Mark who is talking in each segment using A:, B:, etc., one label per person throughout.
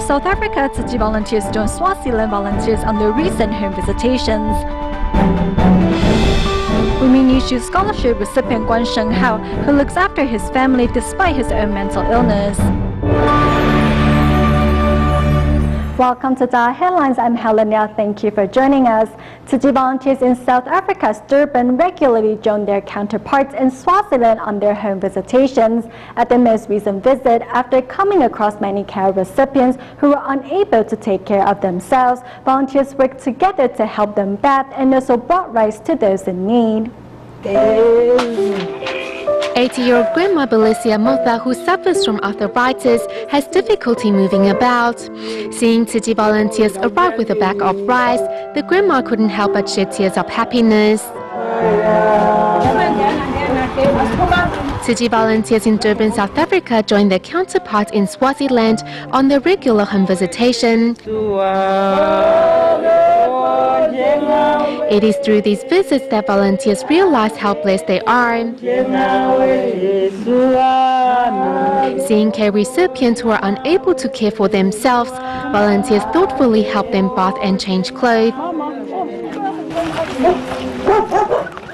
A: South Africa, Tzu Chi volunteers joined Swaziland volunteers on their recent home visitations. Women Issue Scholarship recipient Guan Shenghao, who looks after his family despite his own mental illness. Welcome to DaAi Headlines. I'm Helena. Thank you for joining us. Tzu Chi volunteers in South Africa's Durban regularly join their counterparts in Swaziland on their home visitations. At their most recent visit, after coming across many care recipients who were unable to take care of themselves, volunteers worked together to help them bath and also brought rice to those in need.
B: 80-year-old Grandma Belesia Motha, who suffers from arthritis, has difficulty moving about. Seeing Tzu Chi volunteers arrive with a bag of rice, the grandma couldn't help but shed tears of happiness. Tzu Chi volunteers in Durban, South Africa join their counterparts in Swaziland on their regular home visitation. It is through these visits that volunteers realize how blessed they are. Seeing care recipients who are unable to care for themselves, volunteers thoughtfully help them bath and change clothes.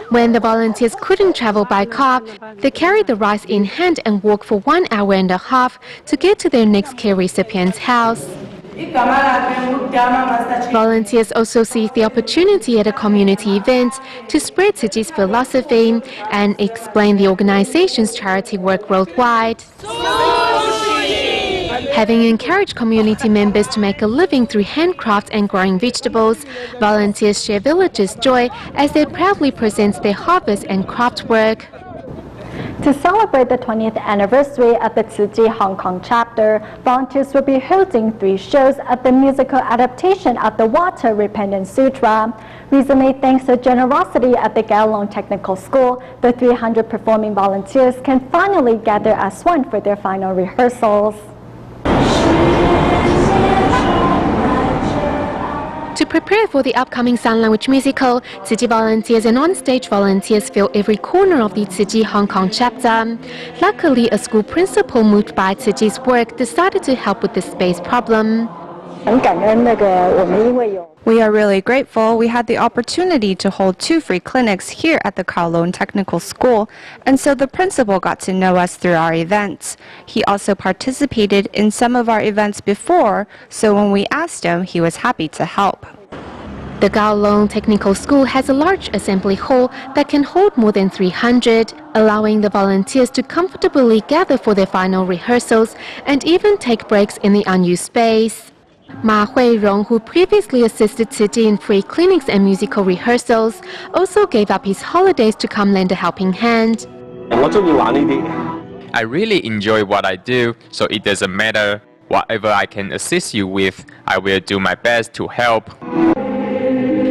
B: When the volunteers couldn't travel by car, they carried the rice in hand and walked for 1.5 hours to get to their next care recipient's house. Volunteers also seized the opportunity at a community event to spread Tzu Chi's philosophy and explain the organization's charity work worldwide. Having encouraged community members to make a living through handcrafts and growing vegetables, volunteers share villagers' joy as they proudly present their harvest and craft work.
A: To celebrate the 20th anniversary of the Tzu Chi Hong Kong chapter, volunteers will be holding 3 shows at the musical adaptation of the Water Repentance Sutra. Recently, thanks to generosity at the DaAi Technical School, the 300 performing volunteers can finally gather as one for their final rehearsals.
B: To prepare for the upcoming sign language musical, Tzu Chi volunteers and on-stage volunteers fill every corner of the Tzu Chi Hong Kong chapter. Luckily, a school principal moved by Tzu Chi's work decided to help with the space problem.
C: We are really grateful we had the opportunity to hold 2 free clinics here at the DaAi Technical School, and so the principal got to know us through our events. He also participated in some of our events before, so when we asked him, he was happy to help.
B: The DaAi Technical School has a large assembly hall that can hold more than 300, allowing the volunteers to comfortably gather for their final rehearsals and even take breaks in the unused space. Ma Hui-rong, who previously assisted Tzu Chi in free clinics and musical rehearsals, also gave up his holidays to come lend a helping hand.
D: I really enjoy what I do, so it doesn't matter. Whatever I can assist you with, I will do my best to help.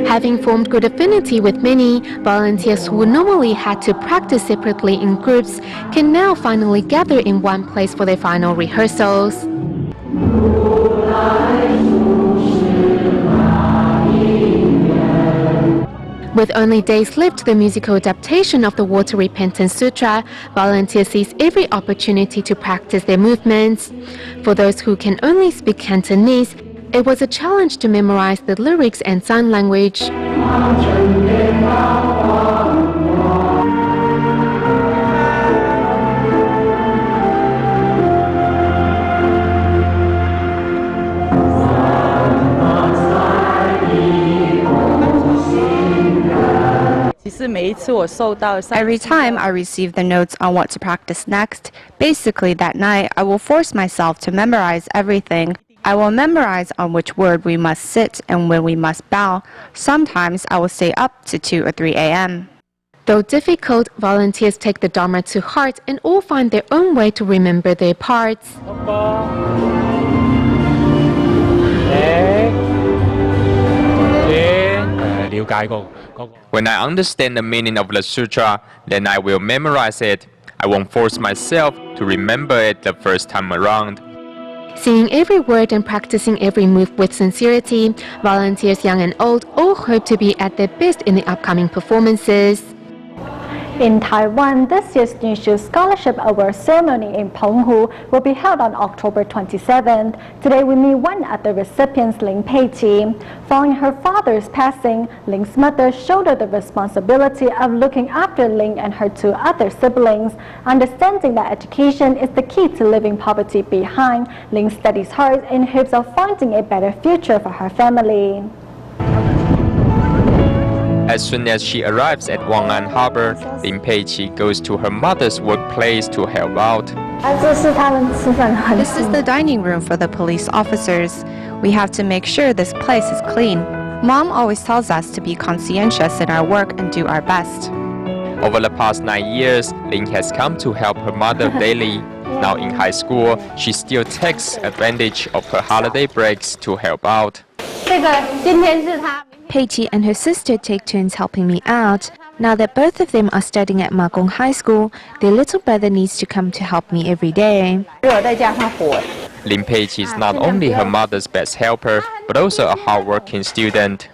B: Having formed good affinity with many, volunteers who normally had to practice separately in groups can now finally gather in one place for their final rehearsals. With only days left to the musical adaptation of the Water Repentance Sutra, volunteers seize every opportunity to practice their movements. For those who can only speak Cantonese, it was a challenge to memorize the lyrics and sign language.
C: Every time I receive the notes on what to practice next, basically that night I will force myself to memorize everything. I will memorize on which word we must sit and when we must bow. Sometimes I will stay up to 2 or 3 a.m.
B: Though difficult, volunteers take the Dharma to heart and all find their own way to remember their parts.
D: When I understand the meaning of the sutra, then I will memorize it. I won't force myself to remember it the first time around.
B: Singing every word and practicing every move with sincerity, volunteers young and old all hope to be at their best in the upcoming performances.
A: In Taiwan, this year's New Shoe Scholarship Award ceremony in Penghu will be held on October 27th. Today we meet one of the recipients, Lin Pei-Qi. Following her father's passing, Lin's mother shouldered the responsibility of looking after Lin and her two other siblings. Understanding that education is the key to leaving poverty behind, Lin studies hard in hopes of finding a better future for her family.
D: As soon as she arrives at Wang'an Harbor, Lin Pei-Qi goes to her mother's workplace to help out.
C: This is the dining room for the police officers. We have to make sure this place is clean. Mom always tells us to be conscientious in our work and do our best.
D: Over the past 9 years, Lin has come to help her mother daily. Now in high school, she still takes advantage of her holiday breaks to help out.
B: Pei-Qi and her sister take turns helping me out. Now that both of them are studying at Ma Kong High School, their little brother needs to come to help me every day.
D: Lin Pei-Qi is not only her mother's best helper, but also a hardworking student.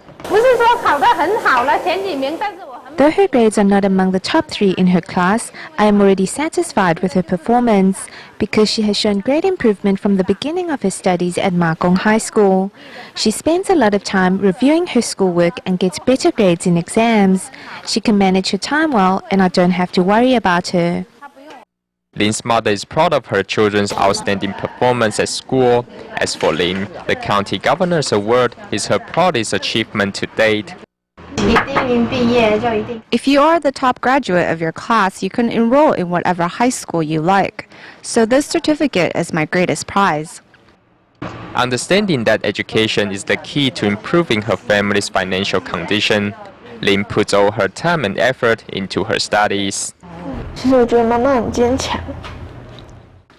B: Though her grades are not among the top 3 in her class, I am already satisfied with her performance because she has shown great improvement from the beginning of her studies at Ma Kong High School. She spends a lot of time reviewing her schoolwork and gets better grades in exams. She can manage her time well, and I don't have to worry about her.
D: Lin's mother is proud of her children's outstanding performance at school. As for Lin, the county governor's award is her proudest achievement to date.
C: If you are the top graduate of your class, you can enroll in whatever high school you like. So this certificate is my greatest prize.
D: Understanding that education is the key to improving her family's financial condition, Lin puts all her time and effort into her studies.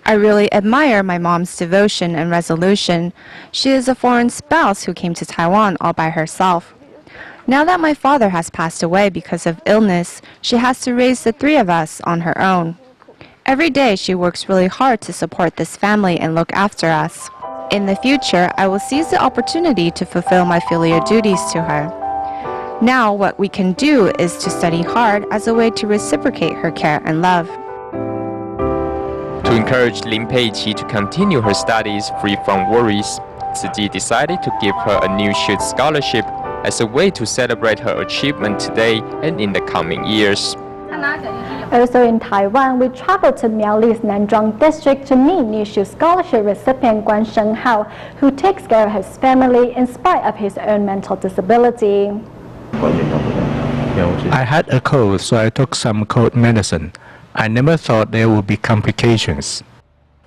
C: I really admire my mom's devotion and resolution. She is a foreign spouse who came to Taiwan all by herself. Now that my father has passed away because of illness, she has to raise the 3 of us on her own. Every day she works really hard to support this family and look after us. In the future, I will seize the opportunity to fulfill my filial duties to her. Now what we can do is to study hard as a way to reciprocate her care and love.
D: To encourage Lin Pei-Qi to continue her studies free from worries, Tzu Chi decided to give her a New Shoe Scholarship as a way to celebrate her achievement today and in the coming years.
A: Also in Taiwan, we traveled to Miaoli's Nanzhuang district to meet New Shoe Scholarship recipient Guan Shenghao, who takes care of his family in spite of his own mental disability.
E: I had a cold, so I took some cold medicine. I never thought there would be complications.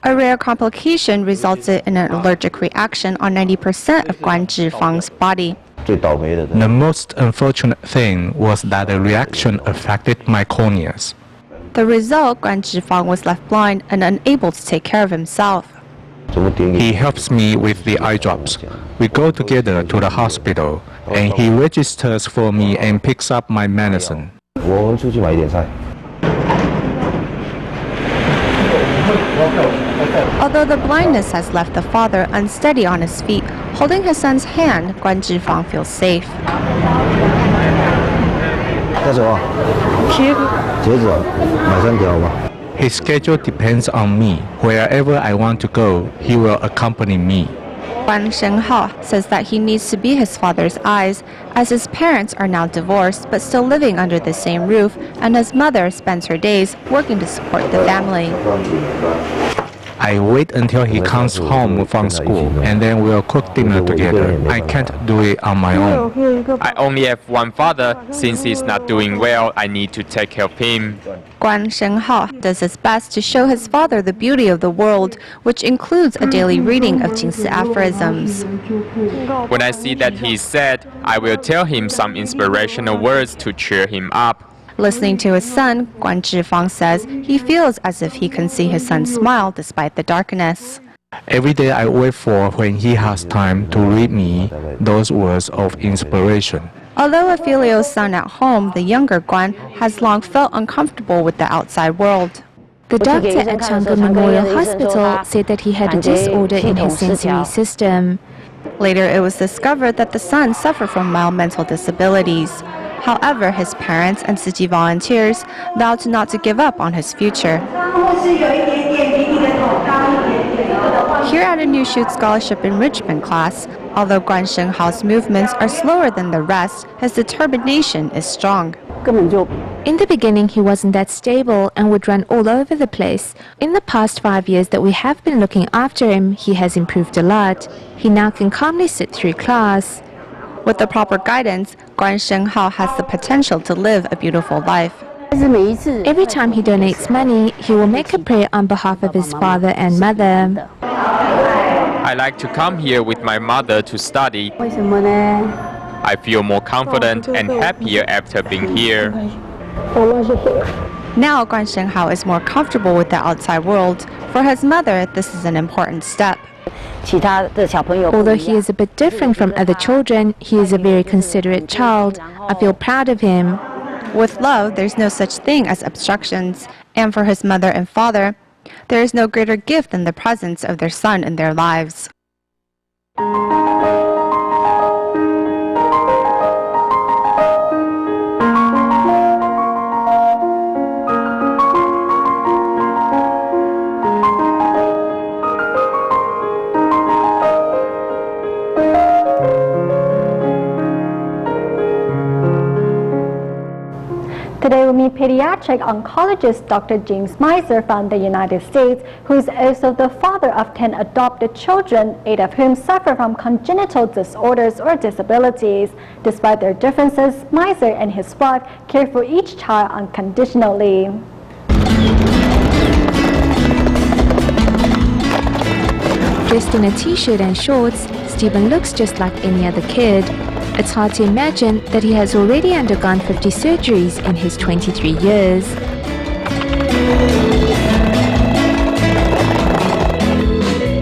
C: A rare complication resulted in an allergic reaction on 90% of Guan Zhifang's body.
E: The most unfortunate thing was that the reaction affected my corneas.
C: The result, Guan Zhifang was left blind and unable to take care of himself.
E: He helps me with the eye drops. We go together to the hospital, and he registers for me and picks up my medicine.
C: Although the blindness has left the father unsteady on his feet, holding his son's hand, Guan Zhifang feels safe.
E: His schedule depends on me. Wherever I want to go, he will accompany me.
C: Guan Shenghao says that he needs to be his father's eyes, as his parents are now divorced but still living under the same roof, and his mother spends her days working to support the family.
E: I wait until he comes home from school, and then we'll cook dinner together. I can't do it on my own.
D: I only have one father. Since he's not doing well, I need to take care of him.
C: Guan Shenghao does his best to show his father the beauty of the world, which includes a daily reading of Jingsi aphorisms.
D: When I see that he's sad, I will tell him some inspirational words to cheer him up.
C: Listening to his son, Guan Zhifang says he feels as if he can see his son smile despite the darkness.
E: Every day I wait for when he has time to read me those words of inspiration.
C: Although a filial son at home, the younger Guan has long felt uncomfortable with the outside world.
B: The doctor at Chang'e Memorial Hospital said that he had a disorder in his sensory system.
C: Later, it was discovered that the son suffered from mild mental disabilities. However, his parents and Tzu Chi volunteers vowed not to give up on his future. Here at a New Shoot Scholarship Enrichment class, although Guan Shenghao's movements are slower than the rest, his determination is strong.
B: In the beginning, he wasn't that stable and would run all over the place. In the past 5 years that we have been looking after him, he has improved a lot. He now can calmly sit through class.
C: With the proper guidance, Guan Shenghao has the potential to live a beautiful life.
B: Every time he donates money, he will make a prayer on behalf of his father and mother.
D: I like to come here with my mother to study. I feel more confident and happier after being here.
C: Now Guan Shenghao is more comfortable with the outside world. For his mother, this is an important step.
B: Although he is a bit different from other children, he is a very considerate child. I feel proud of him.
C: With love, there's no such thing as obstructions. And for his mother and father, there is no greater gift than the presence of their son in their lives.
A: Today we meet pediatric oncologist Dr. James Miser from the United States, who is also the father of 10 adopted children, 8 of whom suffer from congenital disorders or disabilities. Despite their differences, Miser and his wife care for each child unconditionally.
B: Dressed in a t-shirt and shorts, Stephen looks just like any other kid. It's hard to imagine that he has already undergone 50 surgeries in his 23 years.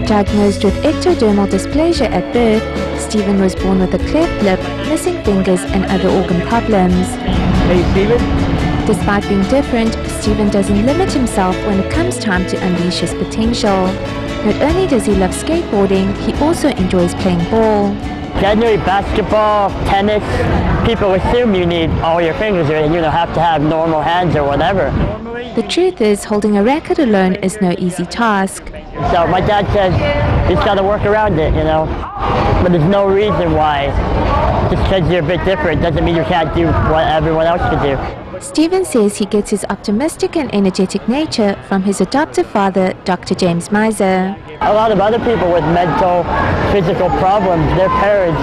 B: Diagnosed with ectodermal dysplasia at birth, Stephen was born with a cleft lip, missing fingers and other organ problems.
F: Hey, Stephen.
B: Despite being different, Stephen doesn't limit himself when it comes time to unleash his potential. Not only does he love skateboarding, he also enjoys playing ball.
F: Generally, basketball, tennis, people assume you need all your fingers or have to have normal hands or whatever.
B: The truth is, holding a racket alone is no easy task.
F: So my dad says you just got to work around it, But there's no reason why. Just because you're a bit different doesn't mean you can't do what everyone else can do.
B: Stephen says he gets his optimistic and energetic nature from his adoptive father, Dr. James Miser.
F: A lot of other people with mental, physical problems, their parents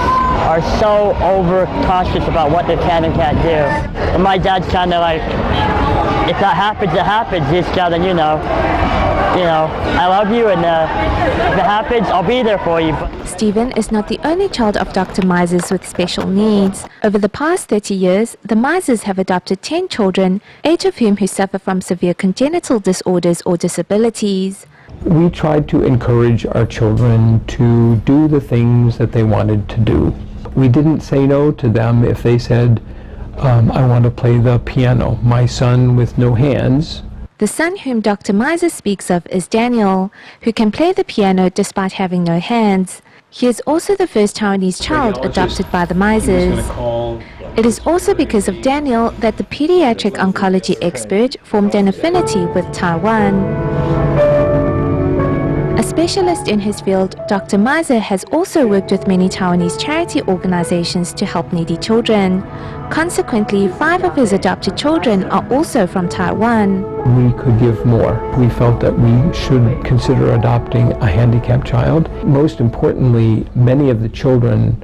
F: are so overcautious about what they can and can't do. And my dad's kind of like, if that happens, it happens. You just gotta, I love you, and if it happens, I'll be there for you.
B: Stephen is not the only child of Dr. Miser's with special needs. Over the past 30 years, the Misers have adopted 10 children, 8 of whom who suffer from severe congenital disorders or disabilities.
G: We tried to encourage our children to do the things that they wanted to do. We didn't say no to them if they said, I want to play the piano. My son with no hands.
B: The son whom Dr. Miser speaks of is Daniel, who can play the piano despite having no hands. He is also the first Taiwanese child adopted by the Misers. It is also because of Daniel that the pediatric oncology expert formed an affinity with Taiwan. A specialist in his field, Dr. Miser has also worked with many Taiwanese charity organizations to help needy children. Consequently, 5 of his adopted children are also from Taiwan.
G: We could give more. We felt that we should consider adopting a handicapped child. Most importantly, many of the children,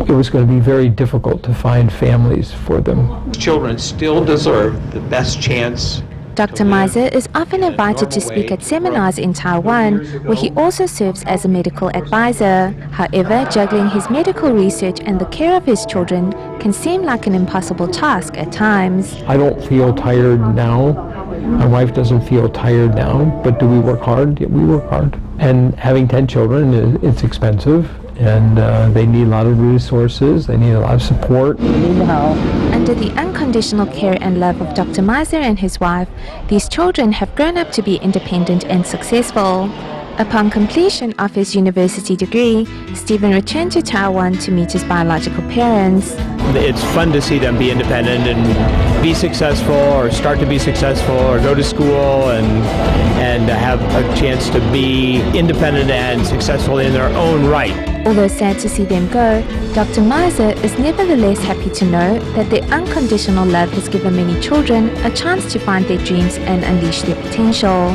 G: it was going to be very difficult to find families for them.
H: Children still deserve the best chance.
B: Dr. Miser is often invited to speak at seminars in Taiwan, where he also serves as a medical advisor. However, juggling his medical research and the care of his children can seem like an impossible task at times.
G: I don't feel tired now. My wife doesn't feel tired now, but do we work hard? Yeah, we work hard. And having 10 children, it's expensive. And they need a lot of resources, they need a lot of support.
B: Under the unconditional care and love of Dr. Miser and his wife, these children have grown up to be independent and successful. Upon completion of his university degree, Stephen returned to Taiwan to meet his biological parents.
G: it's fun to see them be independent and be successful or start to be successful or go to school and have a chance to be independent and successful in their own right.
B: Although sad to see them go, Dr. Miser is nevertheless happy to know that their unconditional love has given many children a chance to find their dreams and unleash their potential.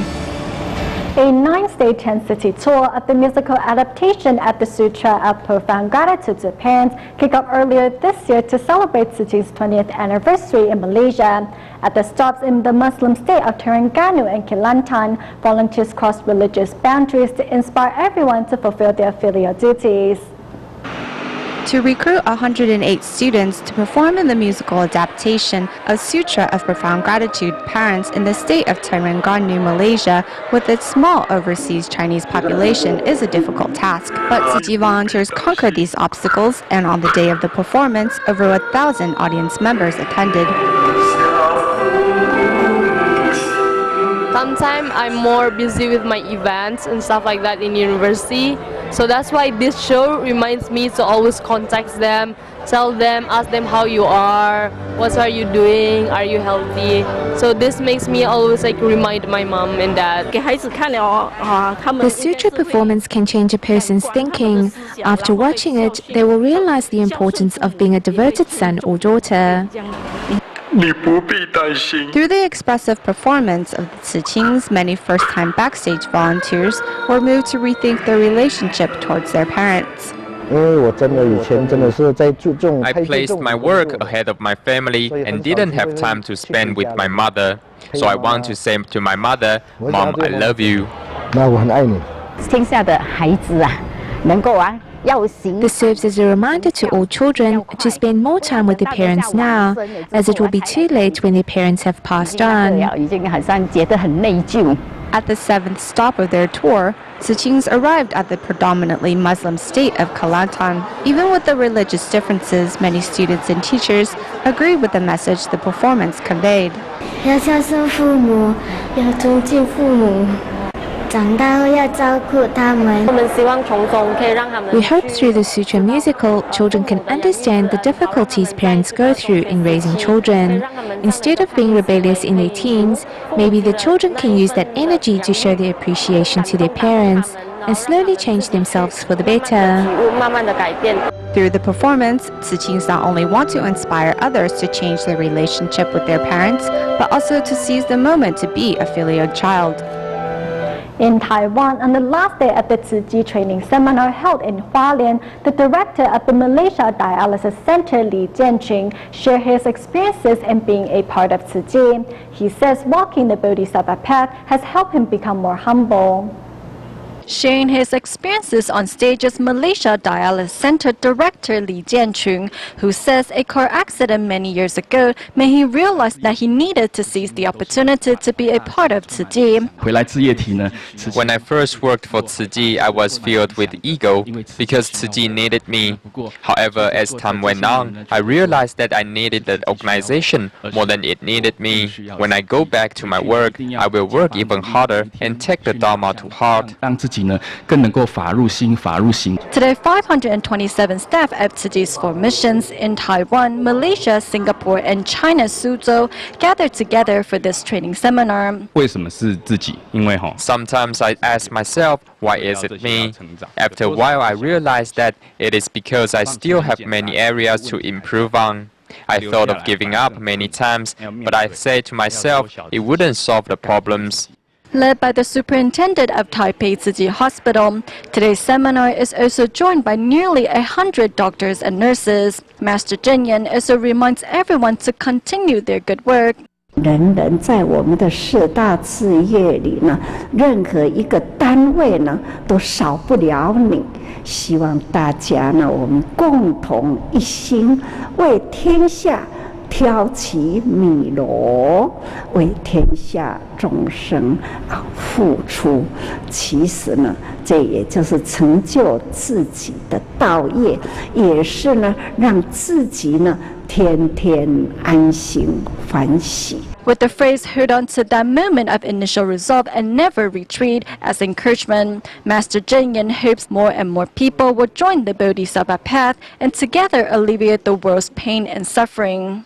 A: A 9-day 10-city tour of the musical adaptation at the Sutra of Profound Gratitude to Parents kicked off earlier this year to celebrate Tziji's 20th anniversary in Malaysia. At the stops in the Muslim state of Terengganu and Kelantan, volunteers crossed religious boundaries to inspire everyone to fulfill their filial duties.
C: To recruit 108 students to perform in the musical adaptation of Sutra of Profound Gratitude Parents in the state of Terengganu, Malaysia, with its small overseas Chinese population is a difficult task. But Tzi volunteers conquered these obstacles, and on the day of the performance, over 1,000 audience members attended.
I: Sometimes I'm more busy with my events and stuff like that in university. So that's why this show reminds me to always contact them, tell them, ask them how you are, what are you doing, are you healthy. So this makes me always remind my mom and dad.
B: The Sutra performance can change a person's thinking. After watching it, they will realize the importance of being a devoted son or daughter.
C: Through the expressive performance of the Tziqing's many first-time backstage volunteers were moved to rethink their relationship towards their parents.
D: I placed my work ahead of my family and didn't have time to spend with my mother. So I want to say to my mother, Mom, I love you.
B: This serves as a reminder to all children to spend more time with their parents now, as it will be too late when their parents have passed on.
C: At the 7th stop of their tour, Tziqing's arrived at the predominantly Muslim state of Kelantan. Even with the religious differences, many students and teachers agree with the message the performance conveyed.
B: We hope through the Sutra musical, children can understand the difficulties parents go through in raising children. Instead of being rebellious in their teens, maybe the children can use that energy to show their appreciation to their parents and slowly change themselves for the better.
C: Through the performance, Tziqing's not only want to inspire others to change their relationship with their parents, but also to seize the moment to be a filial child.
A: In Taiwan, on the last day of the Tzi training seminar held in Hualien, the director of the Malaysia Dialysis Center, Li Jianqun, shared his experiences in being a part of Tzi. He says walking the Bodhisattva path has helped him become more humble.
J: Sharing his experiences on stage is Malaysia Dialysis Center Director Li Jianqun, who says a car accident many years ago made him realize that he needed to seize the opportunity to be a part of Tzi.
D: When I first worked for Tzi, I was filled with ego because Tzi needed me. However, as time went on, I realized that I needed the organization more than it needed me. When I go back to my work, I will work even harder and take the Dharma to heart.
J: Today, 527 staff at Tzi's 4 missions in Taiwan, Malaysia, Singapore, and China's Suzhou gathered together for this training seminar.
D: Sometimes I ask myself, why is it me? After a while, I realized that it is because I still have many areas to improve on. I thought of giving up many times, but I said to myself, it wouldn't solve the problems.
J: Led by the superintendent of Taipei Tzi Hospital, today's seminar is also joined by nearly 100 doctors and nurses. Master Zhen Yan also reminds everyone to continue their good work.
K: 人人在我们的4大志业里呢，任何一个单位呢，都少不了你。希望大家呢，我们共同一心，为天下挑起米箩，为天下众生付出。其实呢，这也就是成就自己的道业，也是呢，让自己呢天天安心欢喜。
J: with the phrase "hold on to that moment of initial resolve and never retreat" as encouragement. Master Zheng Yin hopes more and more people will join the Bodhisattva path and together alleviate the world's pain and suffering.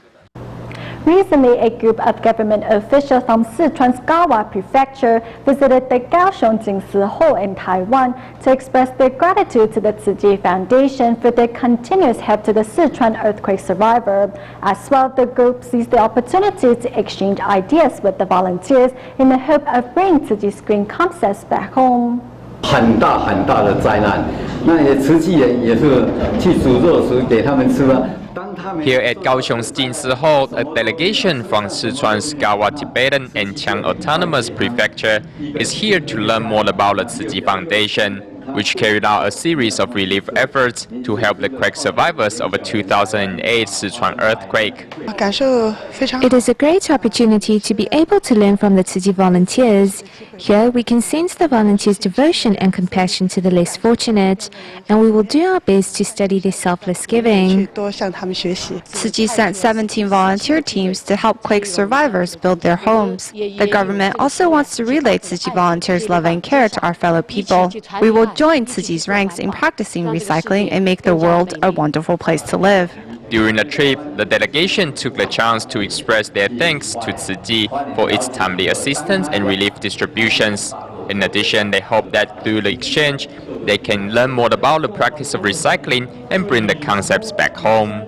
A: Recently, a group of government officials from Sichuan's Gawa Prefecture visited the Kaohsiung Jingsi Hall in Taiwan to express their gratitude to the Tzu Chi Foundation for their continuous help to the Sichuan earthquake survivor. As well, the group seized the opportunity to exchange ideas with the volunteers in the hope of bringing Tzu Chi's green concepts back home.
L: 很大很大的灾难，那也慈济人也是去煮肉食给他们吃了。
D: Here at Kaohsiung's Jinsi Hall, a delegation from Sichuan's Gawa Tibetan and Qiang Autonomous Prefecture is here to learn more about the Tzu Chi Foundation, which carried out a series of relief efforts to help the quake survivors of a 2008 Sichuan earthquake.
B: It is a great opportunity to be able to learn from the Tzu Chi volunteers. Here we can sense the volunteers' devotion and compassion to the less fortunate, and we will do our best to study their selfless giving.
C: Tzu Chi sent 17 volunteer teams to help quake survivors build their homes. The government also wants to relay Tzu Chi volunteers' love and care to our fellow people. We will join Tzu Chi's ranks in practicing recycling and make the world a wonderful place to live.
D: During the trip, the delegation took the chance to express their thanks to Tzu Chi for its timely assistance and relief distributions. In addition, they hope that through the exchange, they can learn more about the practice of recycling and bring the concepts back home.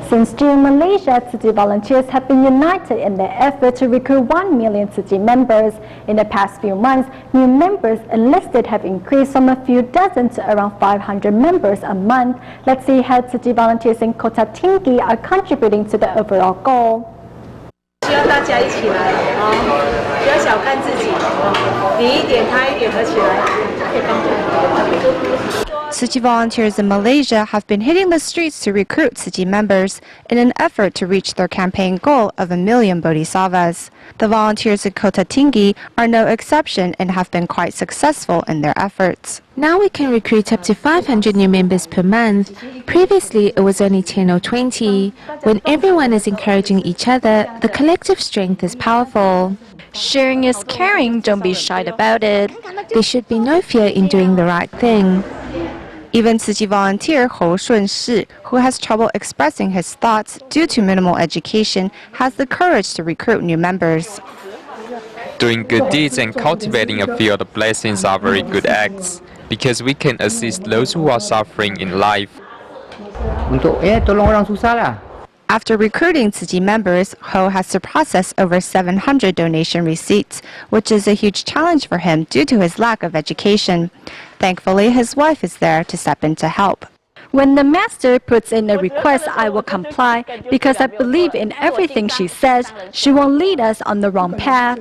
A: Since June, Malaysia, Tzu Chi volunteers have been united in their effort to recruit 1 million Tzu Chi members. In the past few months, new members enlisted have increased from a few dozen to around 500 members a month. Let's see how Tzu Chi volunteers in Kota Tinggi are contributing to the overall goal.
M: 希望大家一起来不要小看自己你一点他一点合起来可以帮助很多
C: Tzu Chi volunteers in Malaysia have been hitting the streets to recruit Tzu Chi members in an effort to reach their campaign goal of 1 million bodhisattvas. The volunteers in Kota Tinggi are no exception and have been quite successful in their efforts.
B: Now we can recruit up to 500 new members per month. Previously, it was only 10 or 20. When everyone is encouraging each other, the collective strength is powerful.
J: Sharing is caring, don't be shy about it.
B: There should be no fear in doing the right thing.
C: Even Tzu Chi volunteer Hou Shunshi, who has trouble expressing his thoughts due to minimal education, has the courage to recruit new members.
D: Doing good deeds and cultivating a field of blessings are very good acts, because we can assist those who are suffering in life.
C: After recruiting Tzu Chi members, Ho has to process over 700 donation receipts, which is a huge challenge for him due to his lack of education. Thankfully, his wife is there to step in to help.
J: When the master puts in a request, I will comply because I believe in everything she says. She won't lead us on the wrong path.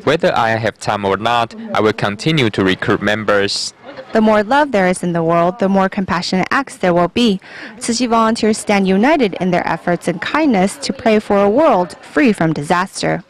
D: Whether I have time or not, I will continue to recruit members.
C: The more love there is in the world, the more compassionate acts there will be. Tzu Chi volunteers stand united in their efforts and kindness to pray for a world free from disaster.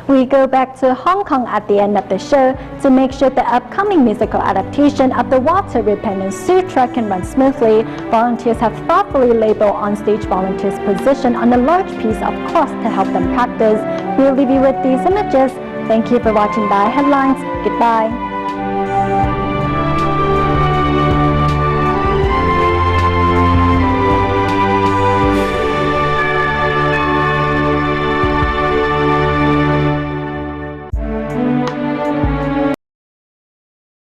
A: We go back to Hong Kong at the end of the show to make sure the upcoming musical adaptation of the Water Repentance Sutra can run smoothly. Volunteers have thoughtfully labeled on-stage volunteers' position on a large piece of cloth to help them practice. We'll leave you with these images. Thank you for watching DaAi Headlines. Goodbye.